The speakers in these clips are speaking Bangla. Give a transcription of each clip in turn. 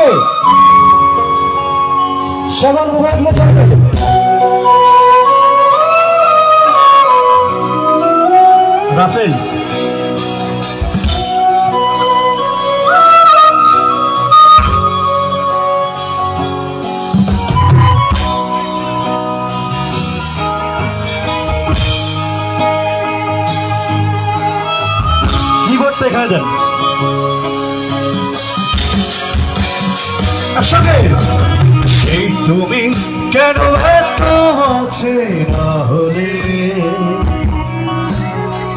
সঙ্গে সবার মোবাইল চলবে। রাসেল কিবোর্ডটা এখানে দেন। সেই তুমি কেন এত চেনা হলে,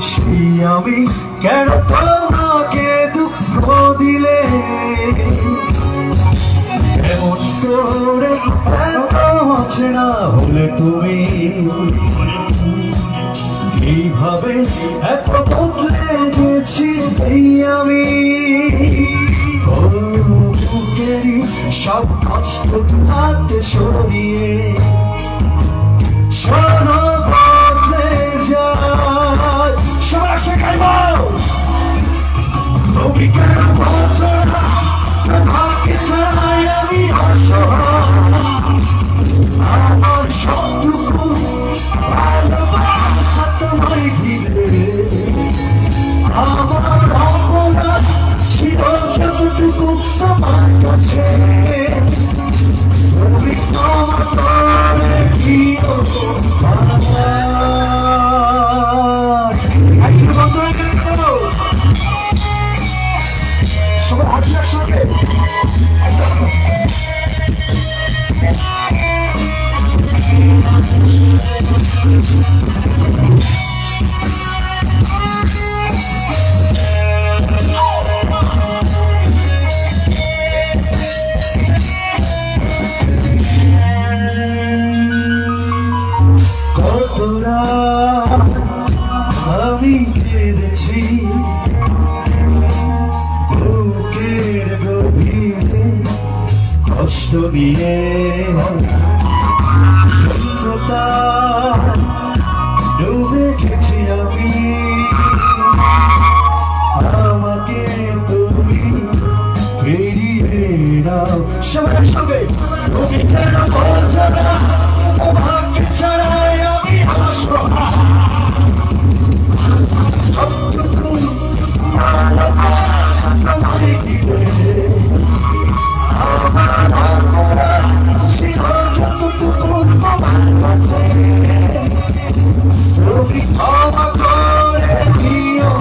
সেই আমি কেন তোমাকে দুঃখ দিলে, এমন করে এত চেনা হলে তুমি, এইভাবে এত বদলে গেছি আমি। সব কষ্ট হাতে সরিয়ে শোনো বদলে যায়। সবাই শেখাইব তুমি কেন বলছো না তোমাকে ছাড়াই আমি অসহায়। আমার সবটুকু ভালোবাসা তোমায় ঘিরে, আমার অপরাধ ছিল যতটুকু তোমার কাছে। তুমি ক্ষমা করে দিও সবাই হাত একসঙ্গে। কতরা আমি কেঁদেছি বুকের গভীরে কষ্ট নিয়ে, শূন্যতা ডুবে গেছি আমি। আমাকে তুমি ফিরিয়ে দাও। সবার সঙ্গে তুমি কেন বলছো না তোমাকে ছাড়াই আমি সবটুকু ভালোবাসা তোমায় ঘিরে, আমার অপরাধ ছিল যতটুকু তোমার কাছে। তুমি ক্ষমা করে দিও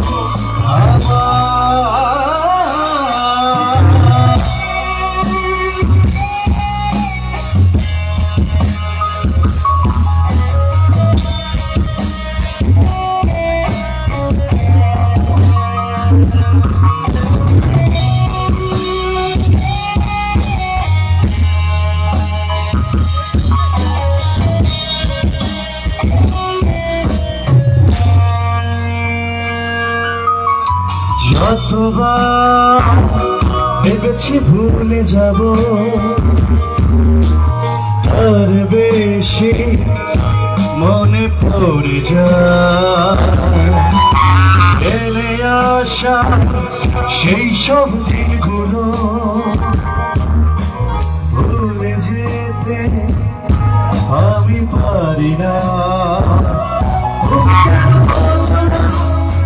যতবার ভেবেছি ভুলে যাব, আর বেশি মনে পড়ে যায় এলে আসা সেই সব দিনগুলো। ভুলে যেতে আমি পারি না,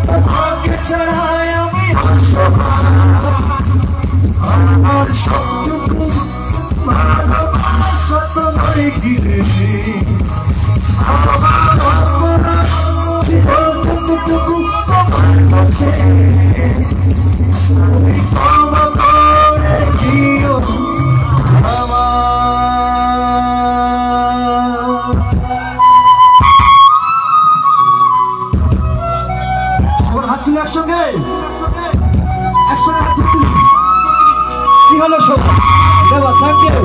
তোমাকে ছাড়াই আমি আমার সবটুকু ভালোবাসা তোমায় ঘিরে, আমার অপরাধ ছিল যতটুকু তোমার কাছে। তুমি ক্ষমা করে দিও হাত তুলে একসঙ্গে, একসঙ্গে হাত তুলে। কি হলো সব? Thank you.